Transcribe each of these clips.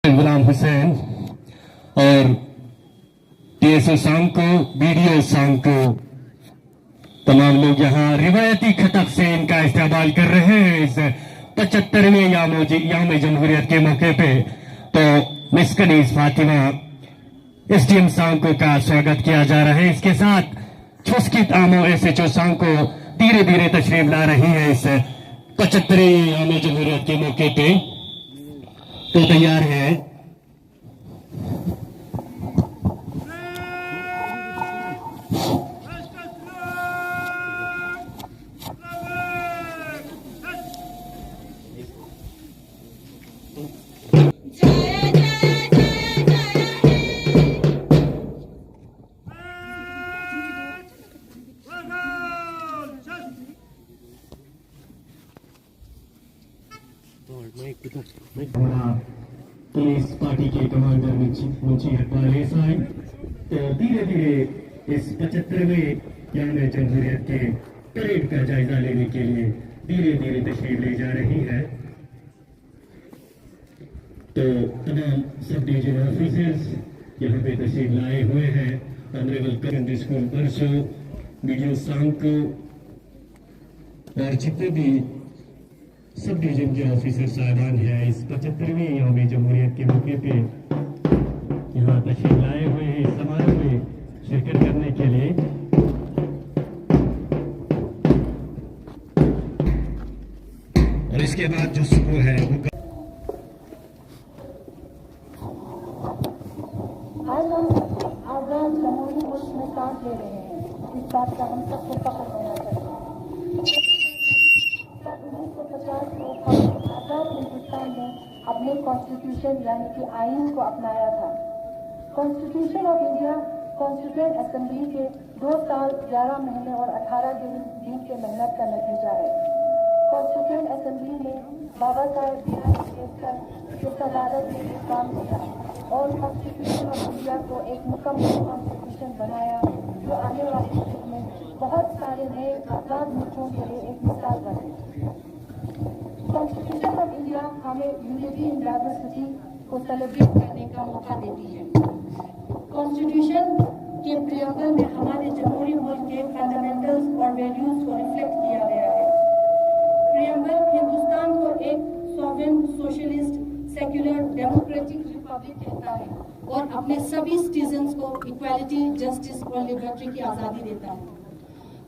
गुलाम हुसैन और TSO सांको, BDO सांको, तमाम लोग यहाँ रिवायती खतक से इनका इस्तेमाल कर रहे हैं इस 75वें याम जमहूरियत के मौके पे। तो मिस कनीज फातिमा एसडीएम सांको का स्वागत किया जा रहा है। इसके साथ छुस्कित आमो एसएचओ सांको धीरे धीरे तशरीफ ला रही है इस 75वें याम जमहूरियत के मौके पे। तो तैयार है पुलिस पार्टी के कमांडर मुंशी इकबाल साहब धीरे धीरे इस 75वें याम जमहूरियत के परेड का जायजा लेने के लिए धीरे धीरे तशरीफ ले जा रही है। तो तमाम सब डिवीजन ऑफिसर्स यहाँ पे तशरीफ लाए हुए हैं। ऑनरेबल सेकेंडरी स्कूल परसो, बीडीओ सांको और जितने भी सब डिवीजन के ऑफिसर साहबान हैं इस 75वें याम जमहूरियत के मौके पे यहाँ तशरीफ लाए हुए हैं इस समारोह में शिरकत करने के लिए। और इसके बाद जो सुबह है वो आज हम आजाद जमहूरी मुल्क में सांस ले रहे हैं, इस बात का हम सबको फख्र होना चाहिए। 1950 में आजाद हिंदुस्तान ने अपने कॉन्स्टिट्यूशन यानी कि आईन को अपनाया था। Constitution of India constituent assembly के 2 साल 11 महीने और 18 दिन के मेहनत का नतीजा है। कॉन्स्टिट्यूएंट असेंबली ने बाबा साहेब बी आर अम्बेडकर की सदारत में काम किया और कॉन्स्टिट्यूशन ऑफ इंडिया को एक मुकम्मल कॉन्स्टिट्यूशन बनाया जो आने वाले युग में बहुत सारे नए आजाद मुल्कों के लिए एक मिसाल बने। कॉन्स्टिट्यूशन ऑफ इंडिया हमें यूनिटी इन डाइवर्सिटी को सेलिब्रेट करने का मौका देती है। कॉन्स्टिट्यूशन के प्रियम्बल में हमारे जमहूरी मुल्क के फंडामेंटल्स और वैल्यूज को रिफ्लेक्ट किया गया है। प्रियम्बल हिंदुस्तान को एक sovereign, socialist, secular, democratic Republic कहता है और अपने सभी सिटीजन्स को इक्वालिटी, जस्टिस और लिबर्टी की आज़ादी देता है।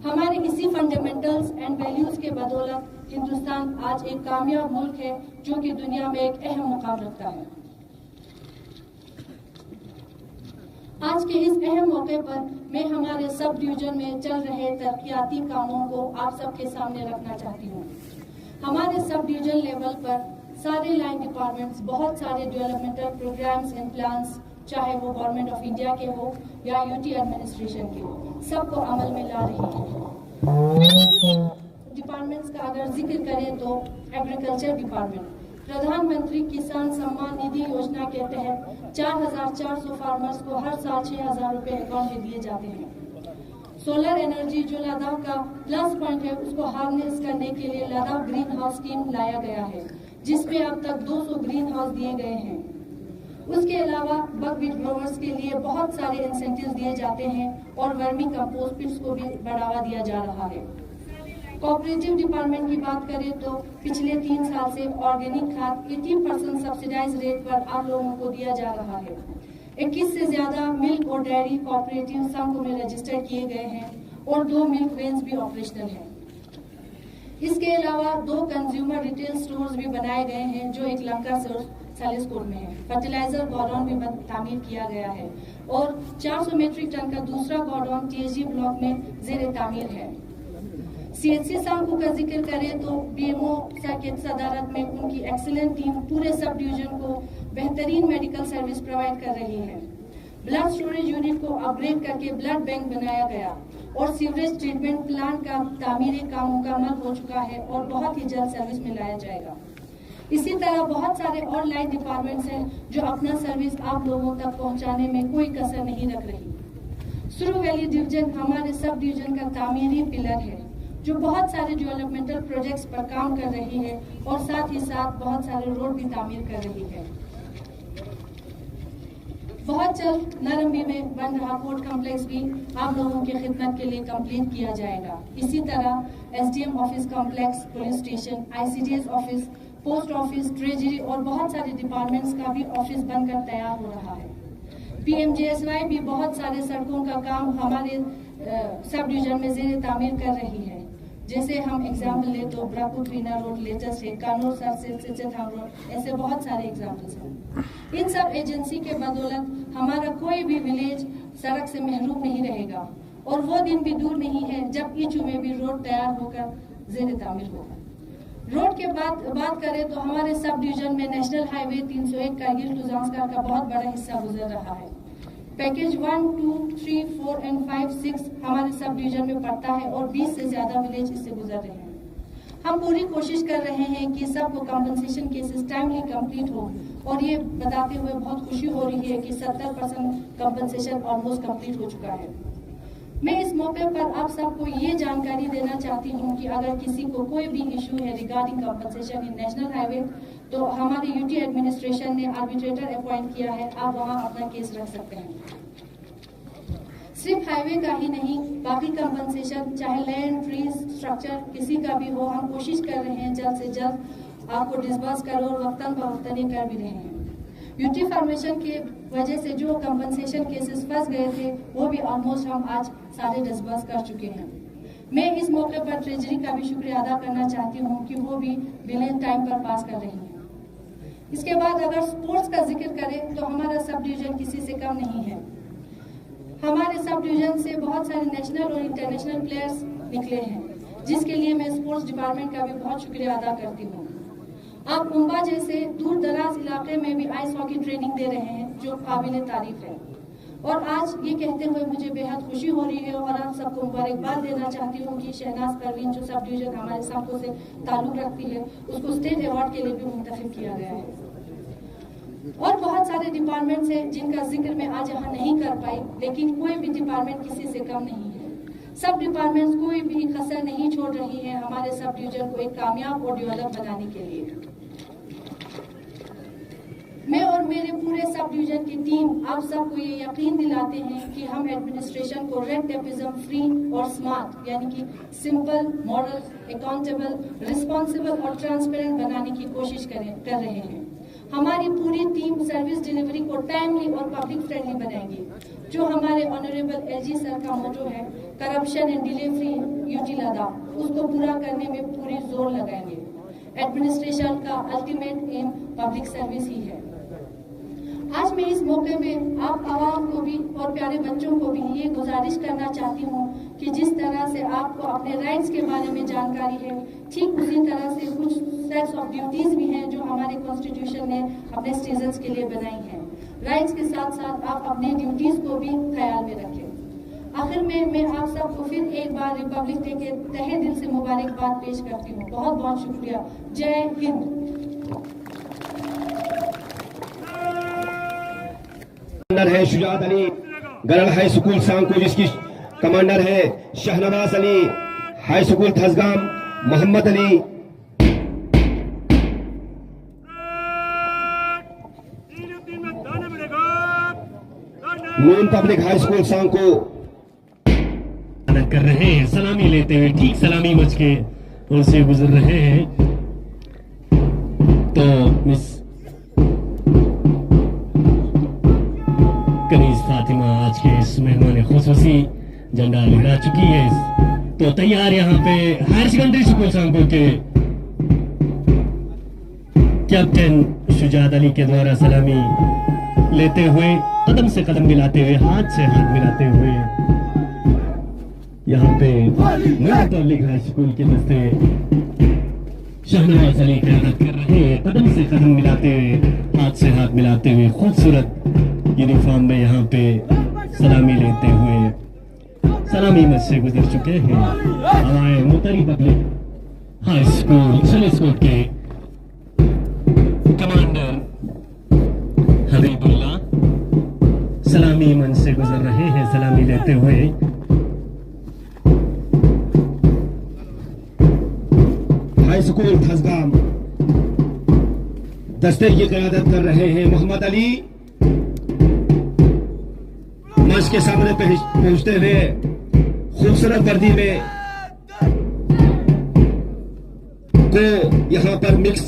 हमारे इसी फंडामेंटल्स एंड वैल्यूज के बदौलत हिंदुस्तान आज एक कामयाब मुल्क है जो कि दुनिया में एक अहम मुकाम रखता है। आज के इस अहम मौके पर मैं हमारे सब डिवीजन में चल रहे तरक्याती कामों को आप सबके सामने रखना चाहती हूँ। हमारे सब डिवीजन लेवल पर सारे लाइन डिपार्टमेंट्स बहुत सारे डेवलपमेंटल प्रोग्राम्स एंड प्लान्स, चाहे वो गवर्नमेंट ऑफ इंडिया के हो या यूटी एडमिनिस्ट्रेशन के हो, सबको अमल में ला रही है। डिपार्टमेंट्स का अगर जिक्र करें तो एग्रीकल्चर डिपार्टमेंट प्रधानमंत्री किसान सम्मान निधि योजना के तहत 4,400 फार्मर्स को हर साल 6,000 रुपए अकाउंट में दिए जाते हैं। सोलर एनर्जी जो लद्दाख का प्लस पॉइंट है उसको हार्नेस करने के लिए लद्दाख ग्रीन हाउस स्कीम लाया गया है जिसमें अब तक 200 ग्रीन हाउस दिए गए हैं। उसके अलावा बकवीट ग्रोवर्स के लिए बहुत सारे इंसेंटिव दिए जाते हैं और वर्मी कंपोस्ट पिट्स को भी बढ़ावा दिया जा रहा है। कोऑपरेटिव डिपार्टमेंट की बात करें तो पिछले 3 साल से ऑर्गेनिक खाद 80% सब्सिडाइज रेट पर आप लोगों को दिया जा रहा है। 21 से ज्यादा मिल्क और डेयरी कोऑपरेटिव संघ में रजिस्टर किए गए हैं और 2 मिल्क वेन्स भी ऑपरेशनल हैं। इसके अलावा 2 कंज्यूमर रिटेल स्टोर्स भी बनाए गए हैं जो एक लंका सालिसकोट में है। फर्टिलाइजर गोडाउन भी तामीर किया गया है और 400 मीट्रिक टन का दूसरा गोडाउन टीएसजी ब्लॉक में जेर तामीर है। सीएचसी सांको का जिक्र करें तो बीएमओ की सदारत में उनकी एक्सीलेंट टीम पूरे सब डिवीजन को बेहतरीन मेडिकल सर्विस प्रोवाइड कर रही है। ब्लड स्टोरेज यूनिट को अपग्रेड करके ब्लड बैंक बनाया गया और सीवरेज ट्रीटमेंट प्लांट का तामीरी काम मुकम्मल हो चुका है और बहुत ही जल्द सर्विस में लाया जाएगा। इसी तरह बहुत सारे और लाइन डिपार्टमेंट्स हैं जो अपना सर्विस आप लोगों तक पहुंचाने में कोई कसर नहीं रख रही। सुरू वैली डिवीजन हमारे सब डिवीजन का तामीरी पिलर है जो बहुत सारे डेवलपमेंटल प्रोजेक्ट्स पर काम कर रही है और साथ ही साथ बहुत सारे रोड भी तामीर कर रही है। बहुत जल्द नरम्बी में बन रहा कोर्ट कॉम्प्लेक्स भी आप लोगों की खिदमत के लिए कंप्लीट किया जाएगा। इसी तरह SDM office complex, police station, ICDS office, post office, treasury और बहुत सारे डिपार्टमेंट्स का भी ऑफिस बनकर तैयार हो रहा है। पीएमजेएसवाई भी बहुत सारे सड़कों का काम हमारे सब डिवीजन में जेर तामीर कर रही है। जैसे हम एग्जाम्पल ले तो ब्रापुर पीना रोड लेटेस्ट है, कानूर सरसे रोड, ऐसे बहुत सारे एग्जाम्पल्स हैं। इन सब एजेंसी के बदौलत हमारा कोई भी विलेज सड़क से महरूम नहीं रहेगा और वो दिन भी दूर नहीं है जब ईचू में भी रोड तैयार होकर जेर तामीर होगा। रोड के बात करें तो हमारे सब डिवीजन में नेशनल हाईवे 301 कारगिल टू जांस्कार का बहुत बड़ा हिस्सा गुजर रहा है। पैकेज 1, 2, 3, 4 और 5, 6 हमारे सब डिवीजन में पड़ता है और 20 से ज्यादा विलेज इससे गुजर रहे हैं। हम पूरी कोशिश कर रहे हैं कि सबको कंपनसेशन केसेस टाइमली कंप्लीट हो और ये बताते हुए बहुत खुशी हो रही है कि 70% कंपनसेशन ऑलमोस्ट कंप्लीट हो चुका है। मैं इस मौके पर आप सबको ये जानकारी देना चाहती हूँ कि अगर किसी को कोई भी इशू है रिगार्डिंग कंपनसेशन इन नेशनल हाईवे तो हमारी यूटी एडमिनिस्ट्रेशन ने आर्बिट्रेटर अपॉइंट किया है, आप वहाँ अपना केस रख सकते हैं। सिर्फ हाईवे का ही नहीं, बाकी कंपनसेशन चाहे लैंड, ट्रीज, स्ट्रक्चर किसी का भी हो, हम कोशिश कर रहे हैं जल्द से जल्द आपको डिस्बर्स करो और वक्तन बवक्तन ये कर भी रहे हैं। यूटी फॉर्मेशन के वजह से जो कंपनसेशन केसेस फंस गए थे वो भी ऑलमोस्ट हम आज सारे डिस्बर्स कर चुके हैं। मैं इस मौके पर ट्रेजरी का भी शुक्रिया अदा करना चाहती हूँ कि वो भी बिलियन टाइम पर पास कर रही हैं। इसके बाद अगर स्पोर्ट्स का जिक्र करें तो हमारा सब डिवीजन किसी से कम नहीं है। हमारे सब डिवीजन से बहुत सारे नेशनल और इंटरनेशनल प्लेयर्स निकले हैं, जिसके लिए मैं स्पोर्ट्स डिपार्टमेंट का भी बहुत शुक्रिया अदा करती हूँ। आप मुंबा जैसे दूर दराज इलाके में भी आइस हॉकी ट्रेनिंग दे रहे हैं जो काबिल तारीफ है। और आज ये कहते हुए मुझे बेहद खुशी हो रही है और आप सबको मुबारकबाद देना चाहती हूँ कि शहनाज परवीन जो सब डिवीजन हमारे सबको से ताल्लुक रखती है उसको स्टेट अवार्ड के लिए भी मुंतखब किया गया है। और बहुत सारे डिपार्टमेंट्स हैं जिनका जिक्र मैं आज यहाँ नहीं कर पाई, लेकिन कोई भी डिपार्टमेंट किसी से कम नहीं है। सब डिपार्टमेंट्स कोई भी कसर नहीं छोड़ रही है हमारे सब डिवीजन को एक कामयाब और डेवलप बनाने के लिए। मैं और मेरे पूरे सब डिवीजन की टीम आप सबको ये यकीन दिलाते हैं कि हम एडमिनिस्ट्रेशन को रेड टेपिज्म फ्री और स्मार्ट यानी कि सिंपल, मॉडल, अकाउंटेबल, रिस्पॉन्सिबल और ट्रांसपेरेंट बनाने की कोशिश कर रहे हैं। हमारी पूरी टीम सर्विस डिलीवरी को टाइमली और पब्लिक फ्रेंडली बनाएगी। जो हमारे ऑनरेबल एलजी सर का मोटो है corruption and delay free UT Ladakh, उसको पूरा करने में पूरी जोर लगाएंगे। एडमिनिस्ट्रेशन का अल्टीमेट एम पब्लिक सर्विस ही है। आज मैं इस मौके में आप आवाम को भी और प्यारे बच्चों को भी ये गुजारिश करना चाहती हूँ कि जिस तरह से आपको अपने राइट्स के बारे में जानकारी है, ठीक उसी तरह से कुछ सेट्स ऑफ ड्यूटीज भी हैं जो हमारे कॉन्स्टिट्यूशन ने अपने सिटीजन्स के लिए बनाई हैं। राइट्स के साथ साथ आप अपने ड्यूटीज को भी ख्याल में रखें। आखिर में मैं आप सबको फिर एक बार रिपब्लिक डे के तहे दिल से मुबारकबाद पेश करती हूँ। बहुत बहुत शुक्रिया। जय हिंद। कमांडर है शुजात अली गरल हाई स्कूल सांको, जिसकी कमांडर है शहनवाज अली हाई स्कूल थसगाम, मोहम्मद अली नून पब्लिक हाई स्कूल सांको कर रहे हैं। सलामी लेते हुए ठीक सलामी मच के उनसे गुजर रहे हैं। तो मिस कनीज फातिमा आज के इस मेहमान खुसूसी झंडा लहरा चुकी है। तो तैयार यहाँ पे हायर सेकेंडरी स्कूल सांको के कैप्टन शुजात अली के द्वारा सलामी लेते हुए, कदम से कदम मिलाते हुए, हाथ से हाथ मिलाते हुए यहाँ पे नून पब्लिक हाई स्कूल के दस्ते शहनवाज अली क़यादत कर रहे हैं। कदम से कदम मिलाते हुए, हाथ से हाथ मिलाते हुए, खूबसूरत यूनिफॉर्म में यहाँ पे सलामी लेते हुए सलामी मत से गुजर चुके हैं। हमारे मुतरी पब्लिक हाई स्कूल के कमांडर हबीबुल्लाह सलामी मन से गुजर रहे हैं, सलामी लेते हुए। हाई स्कूल थसगाम दस्ते की क़यादत कर रहे हैं मोहम्मद अली मंच के सामने पहुंचते हुए खूबसूरत वर्दी में को यहाँ पर मिक्स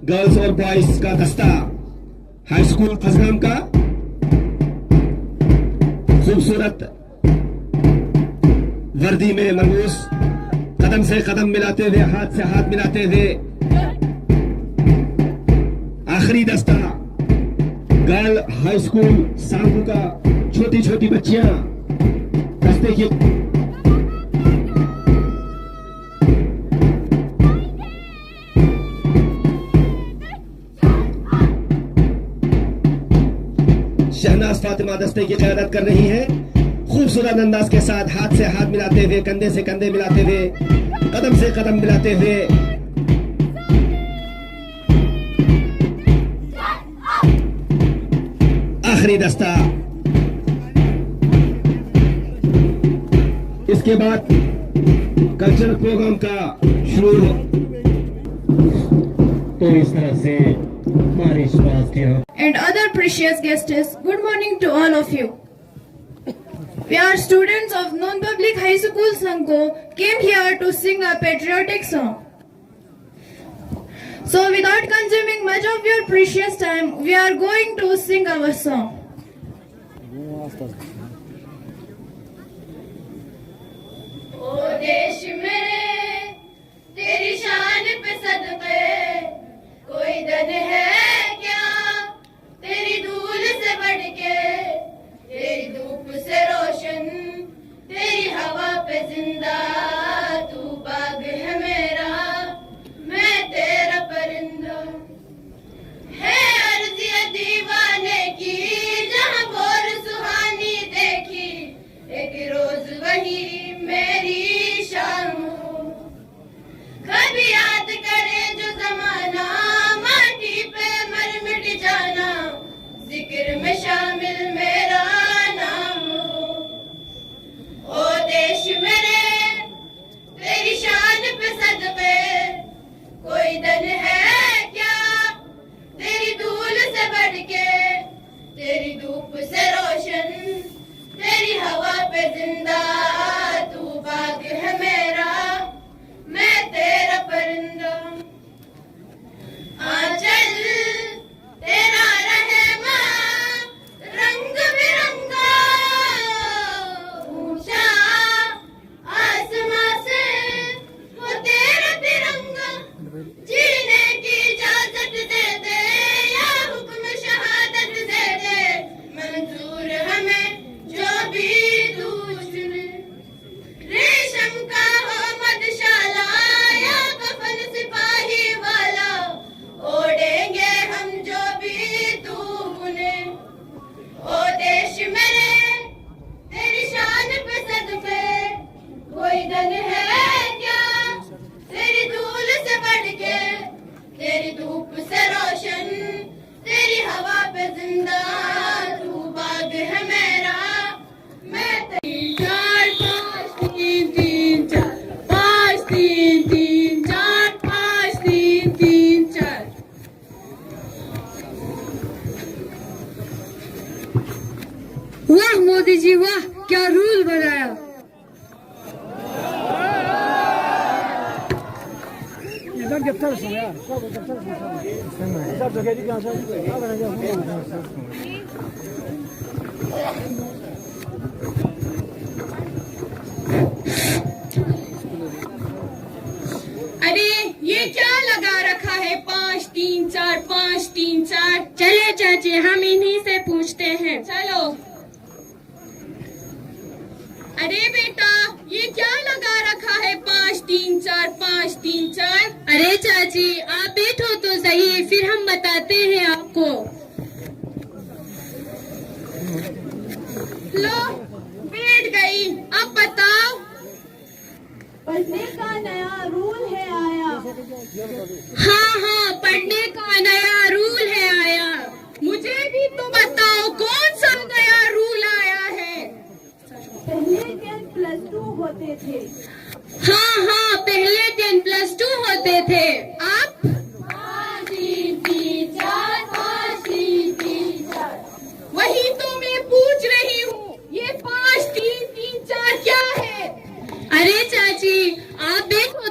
गर्ल्स और बॉयज का दस्ता हाई स्कूल थसगाम का खूबसूरत वर्दी में मलबूस कदम से कदम मिलाते हुए हाथ से हाथ मिलाते हुए आखिरी दस्ता गर्ल हाई स्कूल सांगू का छोटी छोटी बच्चियां दस्ते की शहनाज फातिमा दस्ते की क़यादत कर रही है खूबसूरत अंदाज के साथ हाथ से हाथ मिलाते हुए कंधे से कंधे मिलाते हुए कदम से कदम मिलाते हुए आखिरी दस्ता। इसके बाद कल्चरल प्रोग्राम का शुरू हो। तो इस तरह से हमारे स्वास्थ्य and other precious guests, good morning to all of you. We are students of Non-Public High School Sanko, came here to sing a patriotic song. So without consuming much of your precious time, we are going to sing our song. ओ देश मेरे तेरी शान पे सदके कोई दन है क्या तेरी धूल से बढ़ के तेरी धूप से रोशन तेरी हवा पे जिंदा तू बाग है मेरा मैं तेरा परिंदा है अर्ज़िया दीवाने की जहाँ भोर सुहानी देखी एक रोज वही मेरी शाम कभी याद करे जो जमाना माटी पे मर मिट जाना जिक्र में शामिल मेरा नाम ओ देश मेरे तेरी शान पे सदके कोई दन है क्या तेरी धूल से बढ़ के तेरी धूप से रोशन तेरी हवा पे जिंदा तू बाग है मेरा मैं तेरा परिंदा आंचल तेरा रहमा रंग बिरंगा ऊंचा आसमां से वो तेरा तिरंगा जीने की इजाजत दे दे या हुक्म शहादत दे दे मंजूर हमें जो भी तू चुने रेशम का हो मधुशाला या कफन सिपाही वाला ओढ़ेंगे हम जो भी तू बुने ओ देश मेरे तेरी शान पे सदके कोई दन है क्या तेरी धूल से बढ़ के तेरी धूप से रोशन तेरी हवा पे जिंदा तू बाग है मेरा मैं तेरी चार पाँच तीन तीन चार पाँच तीन तीन चार पाँच तीन तीन चार वाह मोदी जी वाह क्या रूल बनाया अरे ये क्या लगा रखा है 5 3 4 5 3 4 चले चाची हम इन्हीं से पूछते हैं चलो अरे बेटा ये क्या लगा रखा है 5 3 4 5 3 4 अरे चाची आप बैठो तो सही फिर हम बताते हैं आपको लो बैठ गई अब बताओ पढ़ने का नया रूल है आया हाँ हाँ पढ़ने का नया रूल है आया मुझे भी तो बताओ कौन सा नया रूल आया है पहले 10+2 होते थे हाँ हाँ पहले 10+2 होते थे आप 5 3 3 4 5 3 3 4 वही तो मैं पूछ रही हूँ ये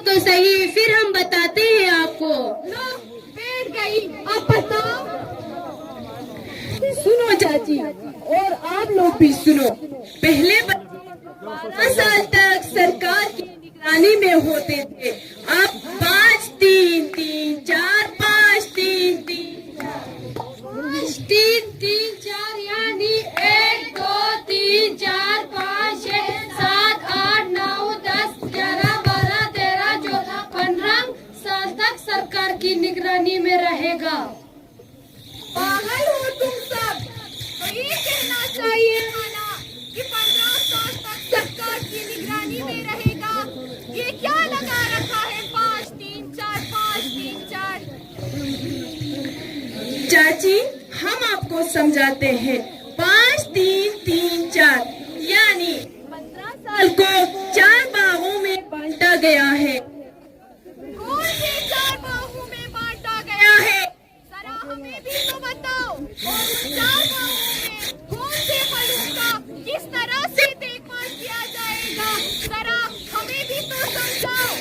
तो सही, फिर हम बताते हैं आपको। लो, बैठ गई, अब बताओ। सुनो चाची, और आप लोग भी सुनो। पहले 12 साल तक सरकार की निगरानी में होते थे, अब 5-3-3-4, 5-3-3-4 यानी 1 2 3 4 5 6 7 8 9 10 11 12 13 14 15 साल तक सरकार की निगरानी में रहेगा। पागल हो तुम सब। तो ये कहना चाहिए ना कि 15 साल तक सरकार की निगरानी में रहेगा। ये क्या लगा रखा है 5-3-4 5-3-4? चाची, हम आपको समझाते हैं। 5-3-3-4 यानी 15 साल को 4 भागों में बांटा गया है। कौन से 4 बाहों में बांटा गया क्या है? जरा हमें भी तो बताओ। और उस 4 बाहों में कौन से फलों का किस तरह से देखभाल किया जाएगा, जरा हमें भी तो समझाओ।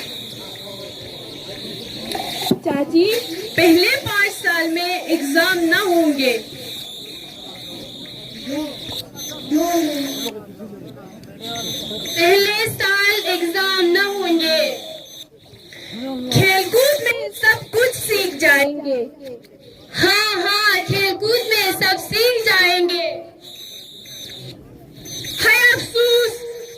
चाची, पहले 5 साल में एग्जाम न होंगे। पहले साल एग्जाम न होंगे। खेलकूद में सब कुछ सीख जाएंगे। हाँ, खेलकूद में सब सीख जाएंगे। है अफसोस,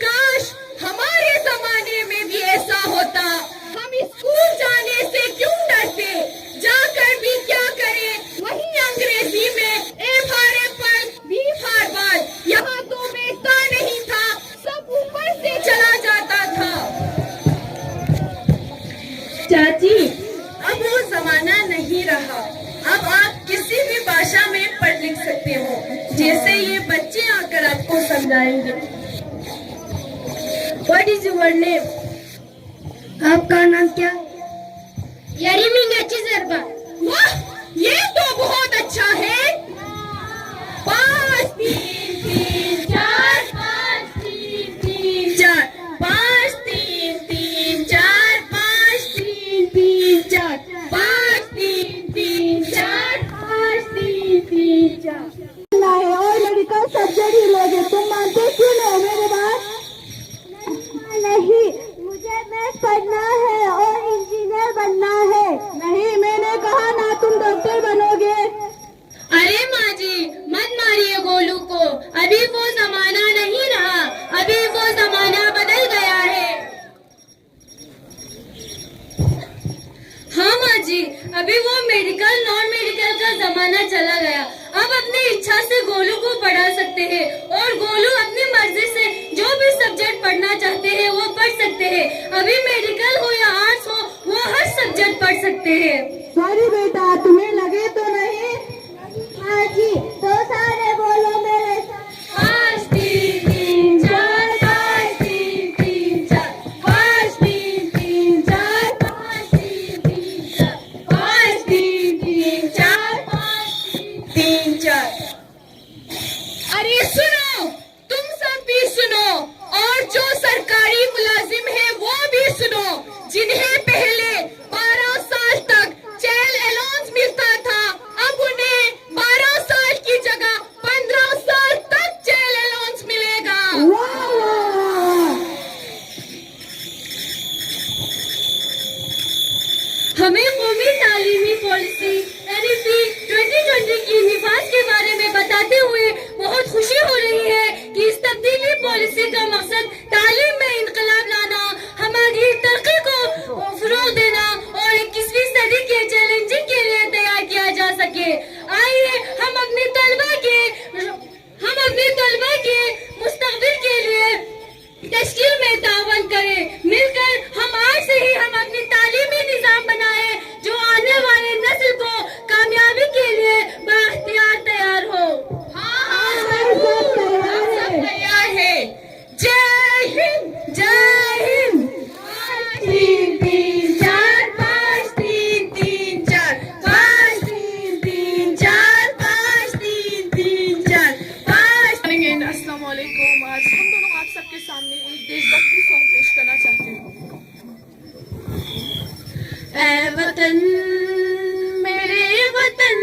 काश हमारे जमाने में भी ऐसा होता। हम स्कूल जाने से क्यों डरते? जाकर भी क्या करें? वही अंग्रेजी में A for Apple, B for ball. यहाँ तो बैठता नहीं था, सब ऊपर से चला जाता था। चाची, अब वो जमाना नहीं रहा। अब आप किसी भी भाषा में पढ़ लिख सकते हो, जैसे ये बच्चे आकर आपको समझाएंगे। What is your name? आपका नाम क्या? यरीमिंगाची जरबा। वाह, ये तो बहुत अच्छा है। 5-3-3-4 5-3-3-4 5-3-3-4 5-3-3-4 5-3-3-4 5-3-3-4। और मेडिकल सब्जेक्ट ही लोगे, तुम मानते क्यों नहीं हो मेरे बात? नहीं, मुझे मैथ पढ़ना है और इंजीनियर बनना है। नहीं, मैंने कहा ना तुम डॉक्टर बनोगे। अरे माँ जी, मत मारिए गोलू को। अभी वो जमाना नहीं रहा, अभी वो जमाना बदल गया है। हाँ माँ जी, अभी वो मेडिकल नॉन मेडिकल का जमाना चला गया। अब अपनी इच्छा से गोलू को पढ़ा सकते हैं और गोलू अपनी मर्जी से जो भी सब्जेक्ट पढ़ना चाहते हैं वो पढ़ सकते हैं। अभी मेडिकल हो या आर्ट्स हो, वो हर सब्जेक्ट पढ़ सकते हैं। सॉरी बेटा, तुम्हें लगे तो नहीं? हाँ जी, तो सारे बोलो मेरे साथ। 5-3-3-4 5-3-3-4 5-3-3-4 5-3-3-4 5-3-3-4। अरे सुनो, तुम सब भी सुनो, और जो सरकारी मुलाजिम है वो भी सुनो, जिन्हें पहले 12 साल तक जेल अलाउंस मिलता था, अब उन्हें 12 साल की जगह 15 साल तक जेल अलाउंस मिलेगा। हमें कौमी तालीमी पॉलिसी NEP 2020 की निफाज के बारे में बताते हुए बहुत खुशी हो रही है कि इस तब्दीली पॉलिसी का मकसद तालीम में इनकलाब लाना, हमारी तरक्की को फरोग देना और 21वीं सदी के चैलेंजिंग के लिए तैयार किया जा सके। आइए हम अपने तलबा के मुस्तकबिल के लिए तश्कील में तावन करें। मिलकर हम आज से ही हम अपनी तालीमी निजाम बनाए जो आने वाले नस्ल को कामयाबी के लिए बाख्तियार तैयार हो। हाँ, सब तैयार है। जय हिंद, जय हिंद। 5-3-3-4 5-3-3-4 5-3-3-4 5-3-3-4 अस्सलाम वालेकुम। आज हम दोनों आप सबके सामने एक देशभक्ति सॉन्ग पेश करना चाहते हैं। ऐ वतन मेरे वतन,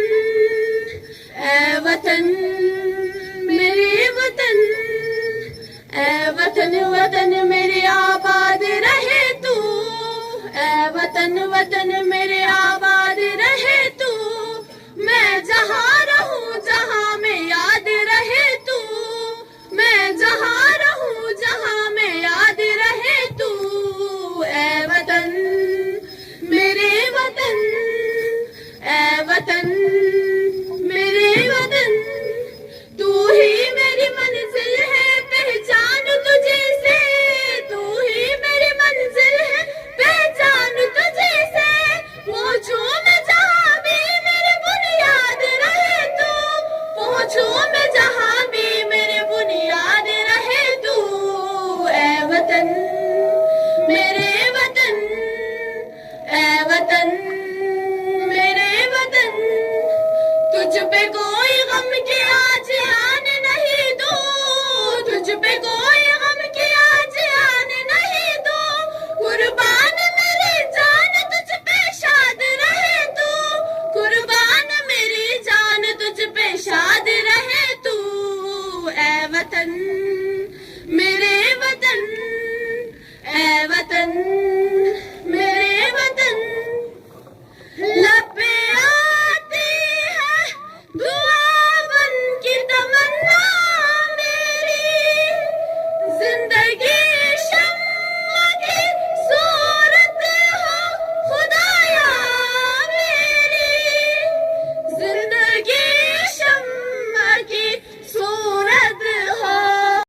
ऐ वतन मेरे वतन, ऐ वतन वतन मेरे आबाद रहे तू, ऐ वतन वतन मेरे आबाद रहे तू, मैं जहाँ रहूं जहाँ में याद रहे तू, मैं जहाँ रहूं जहाँ में याद रहे तू, ऐ वतन मेरे वतन, ऐ वतन मेरे वतन, तू ही मेरी मंजिल है पहचान तुझे से, तू ही मेरी मंजिल है पहचान तुझे से, पहुंचूं मैं जहाँ भी मेरे बुनियाद रहे तू, पहुंचूं मैं जहाँ भी मेरे बुनियाद रहे तू, ऐ वतन मेरे वतन, ऐ वतन मेरे वतन, तुझ पे कोई गम के आज आने नहीं दो, तुझ पे कोई गम के आज आने नहीं दो, कुर्बान मेरी जान तुझ पे शाद रहे तू, कुर्बान मेरी जान तुझ पे शाद रहे तू, ऐ वतन मेरे वतन, ऐ वतन